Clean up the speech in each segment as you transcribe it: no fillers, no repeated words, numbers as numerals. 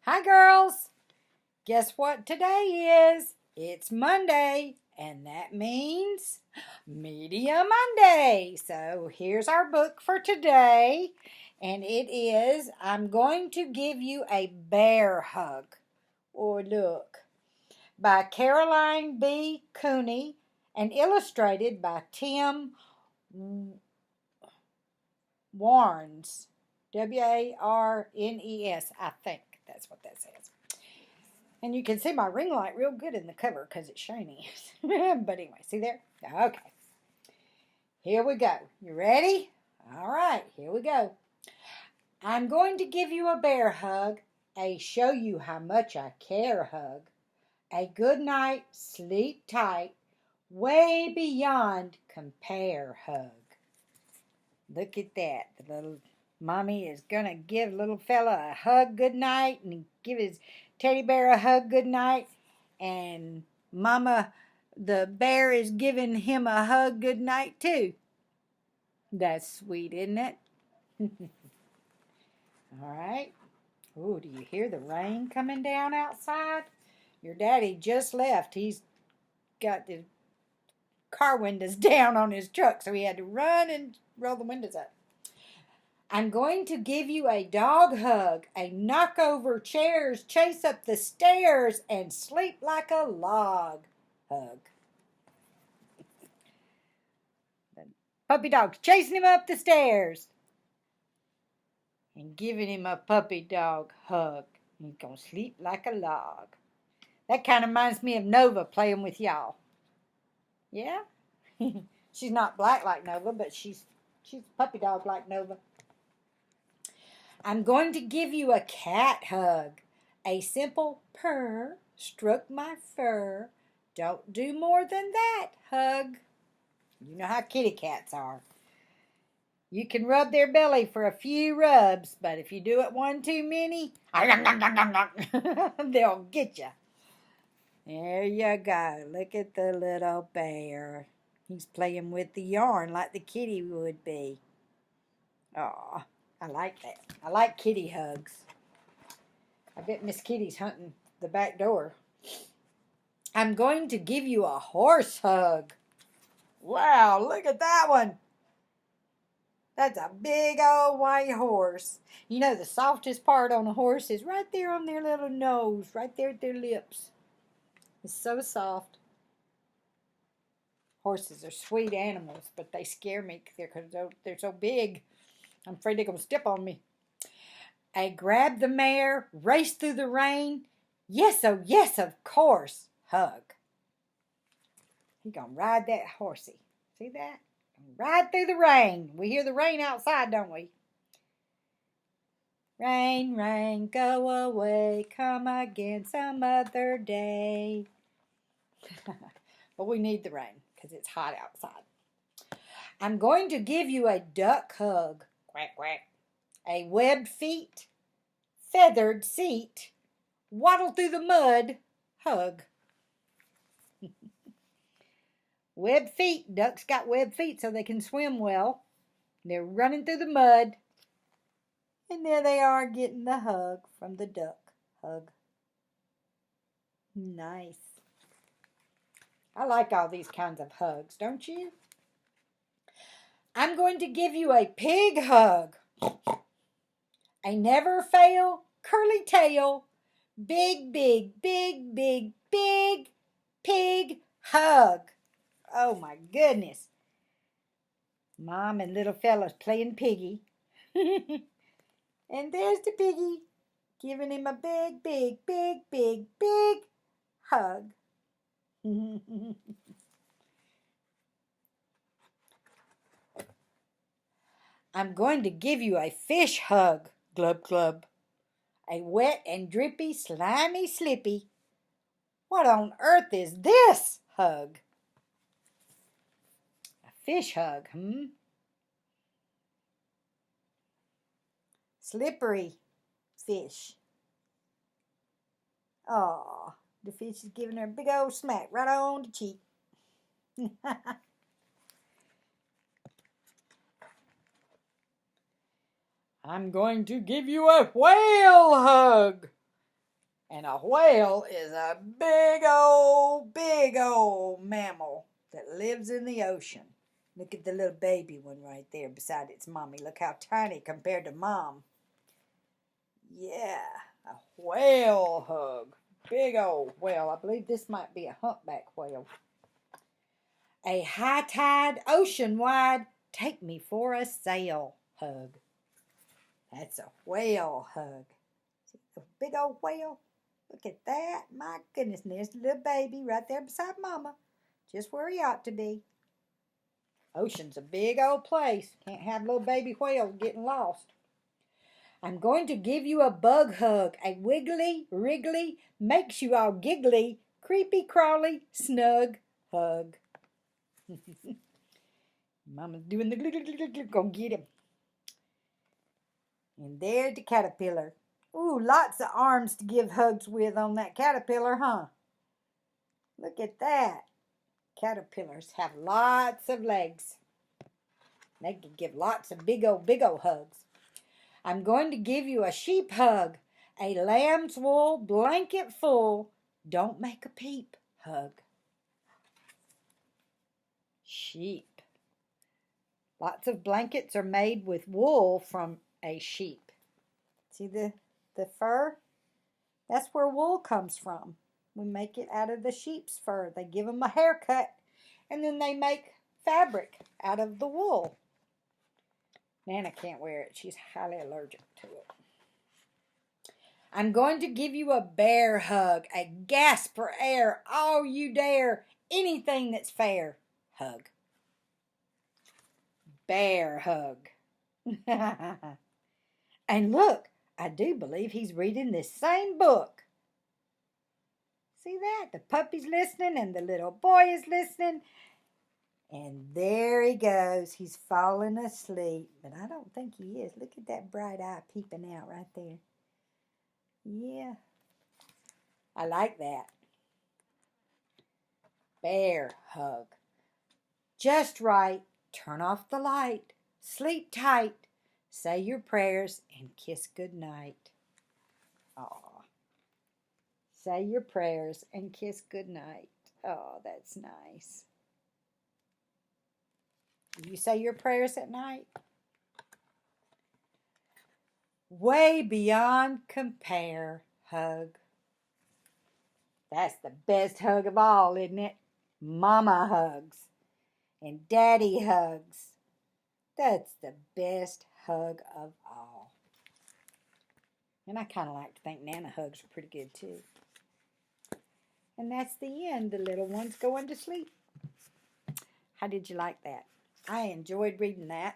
Hi, girls. Guess what today is? It's Monday, and that means Media Monday. So here's our book for today, and it is I'm Going to Give You a Bear Hug. Or look, by Caroline B. Cooney and illustrated by Tim Warnes. Warnes, I think that's what that says. And you can see my ring light real good in the cover because it's shiny. But anyway, see there? Okay. Here we go. You ready? All right, here we go. I'm going to give you a bear hug, a show you how much I care hug, a good night, sleep tight, way beyond compare hug. Look at that. The little mommy is going to give little fella a hug good night and give his teddy bear a hug good night. And mama, the bear, is giving him a hug good night too. That's sweet, isn't it? All right. Ooh, do you hear the rain coming down outside? Your daddy just left. He's got the car windows down on his truck, so he had to run and roll the windows up. I'm going to give you a dog hug, a knock over chairs, chase up the stairs, and sleep like a log hug. The puppy dog's chasing him up the stairs and giving him a puppy dog hug. He's going to sleep like a log. That kind of reminds me of Nova playing with y'all. Yeah? She's not black like Nova, but she's a puppy dog like Nova. I'm going to give you a cat hug. A simple purr, stroke my fur. Don't do more than that hug. You know how kitty cats are. You can rub their belly for a few rubs, but if you do it one too many, they'll get you. There you go. Look at the little bear. He's playing with the yarn like the kitty would be. Aw. I like that. I like kitty hugs. I bet Miss Kitty's hunting the back door. I'm going to give you a horse hug. Wow, look at that one. That's a big old white horse. You know, the softest part on a horse is right there on their little nose, right there at their lips. It's so soft. Horses are sweet animals, but they scare me because they're so big. I'm afraid they're going to step on me. I grab the mare, race through the rain. Yes, oh yes, of course. Hug. He's going to ride that horsey. See that? Ride through the rain. We hear the rain outside, don't we? Rain, rain, go away. Come again some other day. But we need the rain because it's hot outside. I'm going to give you a duck hug. Quack, quack. A webbed feet, feathered seat, waddle through the mud, hug. Webbed feet. Ducks got webbed feet so they can swim well. They're running through the mud. And there they are getting the hug from the duck hug. Nice. I like all these kinds of hugs, don't you? I'm going to give you a pig hug. A never fail, curly tail, big, big, big, big, big pig hug. Oh my goodness. Mom and little fella's playing piggy. And there's the piggy giving him a big, big, big, big, big hug. I'm going to give you a fish hug. Glub, glub. A wet and drippy, slimy, slippy. What on earth is this hug? A fish hug, Slippery fish. Aw, the fish is giving her a big old smack right on the cheek. I'm going to give you a whale hug. And a whale is a big old mammal that lives in the ocean. Look at the little baby one right there beside its mommy. Look how tiny compared to mom. Yeah, a whale hug. Big old whale. I believe this might be a humpback whale. A high tide, ocean wide, take me for a sail hug. That's a whale hug. See the big old whale? Look at that. My goodness. And there's the little baby right there beside mama. Just where he ought to be. Ocean's a big old place. Can't have little baby whales getting lost. I'm going to give you a bug hug. A wiggly, wriggly, makes you all giggly, creepy, crawly, snug hug. Mama's doing the glug. Go get him. And there's the caterpillar. Ooh, lots of arms to give hugs with on that caterpillar, huh? Look at that. Caterpillars have lots of legs. They can give lots of big old hugs. I'm going to give you a sheep hug. A lamb's wool blanket full. Don't make a peep hug. Sheep. Lots of blankets are made with wool from a sheep. See the fur? That's where wool comes from. We make it out of the sheep's fur. They give them a haircut, and then they make fabric out of the wool. Nana can't wear it. She's highly allergic to it. I'm going to give you a bear hug, a gasp for air, all you dare, anything that's fair hug. Bear hug. And look, I do believe he's reading this same book. See that? The puppy's listening and the little boy is listening. And there he goes. He's falling asleep. But I don't think he is. Look at that bright eye peeping out right there. Yeah. I like that. Bear hug. Just right. Turn off the light. Sleep tight. Say your prayers and kiss goodnight. Aw. Say your prayers and kiss goodnight. Oh, that's nice. You say your prayers at night? Way beyond compare hug. That's the best hug of all, isn't it? Mama hugs and daddy hugs. That's the best hug of all. And I kind of like to think Nana hugs are pretty good too. And that's the end. The little one's going to sleep. How did you like that? I enjoyed reading that.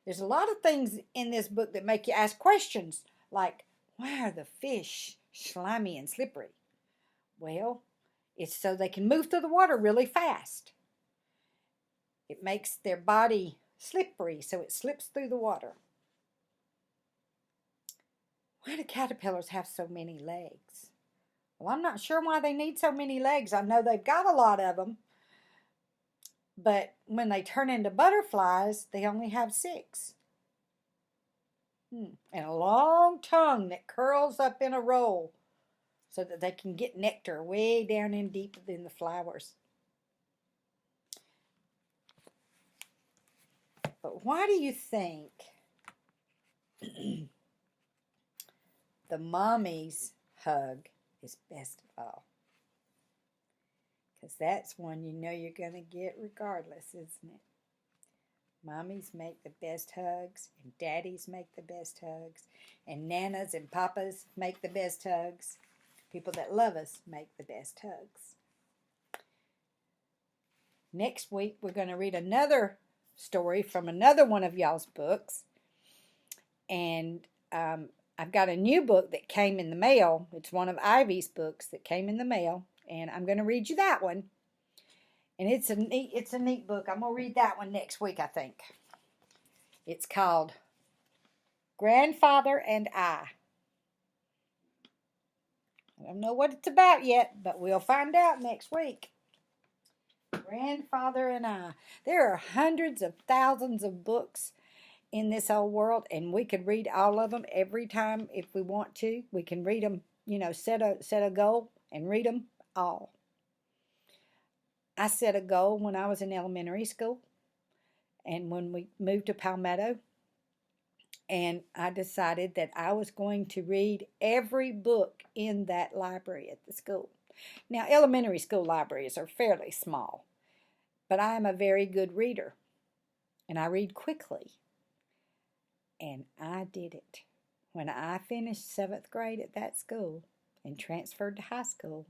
There's a lot of things in this book that make you ask questions, like, why are the fish slimy and slippery? Well, it's so they can move through the water really fast. It makes their body slippery, so it slips through the water. Why do caterpillars have so many legs? Well, I'm not sure why they need so many legs. I know they've got a lot of them. But when they turn into butterflies, they only have 6. And a long tongue that curls up in a roll so that they can get nectar way down in deep in the flowers. But why do you think the mommy's hug is best of all? Because that's one you know you're going to get regardless, isn't it? Mommies make the best hugs, and daddies make the best hugs, and nanas and papas make the best hugs. People that love us make the best hugs. Next week, we're going to read another story from another one of y'all's books. And I've got a new book that came in the mail. It's one of Ivy's books that came in the mail. And I'm going to read you that one. And it's a neat book. I'm going to read that one next week, I think. It's called Grandfather and I. I don't know what it's about yet, but we'll find out next week. Grandfather and I. There are hundreds of thousands of books in this old world, and we could read all of them every time if we want to. We can read them, set a goal and read them all. I set a goal when I was in elementary school and when we moved to Palmetto, and I decided that I was going to read every book in that library at the school. Now, elementary school libraries are fairly small, but I am a very good reader, and I read quickly. And I did it. When I finished 7th grade at that school and transferred to high school,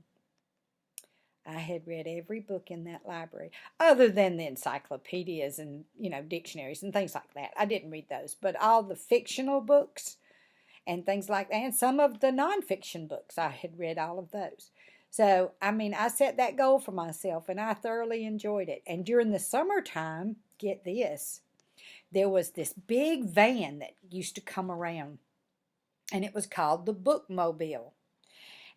I had read every book in that library, other than the encyclopedias and, dictionaries and things like that. I didn't read those, but all the fictional books and things like that, and some of the nonfiction books, I had read all of those. So, I set that goal for myself, and I thoroughly enjoyed it. And during the summertime, get this, there was this big van that used to come around, and it was called the Bookmobile.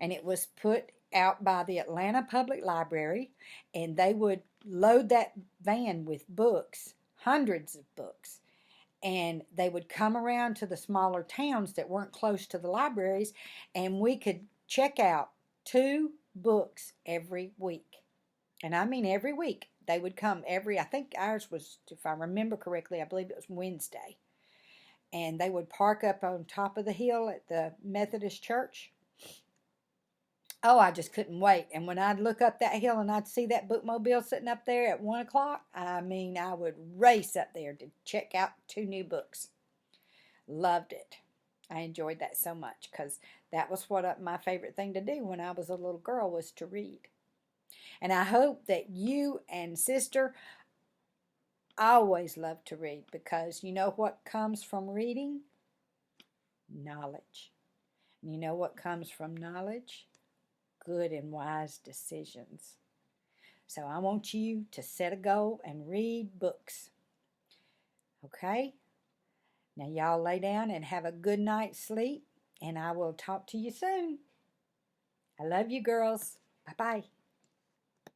And it was put out by the Atlanta Public Library, and they would load that van with books, hundreds of books, and they would come around to the smaller towns that weren't close to the libraries, and we could check out 2 books every week. And I mean every week. They would come I think ours was, if I remember correctly, I believe it was Wednesday. And they would park up on top of the hill at the Methodist church. Oh, I just couldn't wait. And when I'd look up that hill and I'd see that bookmobile sitting up there at 1 o'clock, I would race up there to check out 2 new books. Loved it. I enjoyed that so much because that was what my favorite thing to do when I was a little girl, was to read. And I hope that you and sister always love to read, because you know what comes from reading? Knowledge. And you know what comes from knowledge? Good and wise decisions. So I want you to set a goal and read books. Okay? Now y'all lay down and have a good night's sleep, and I will talk to you soon. I love you, girls. Bye-bye.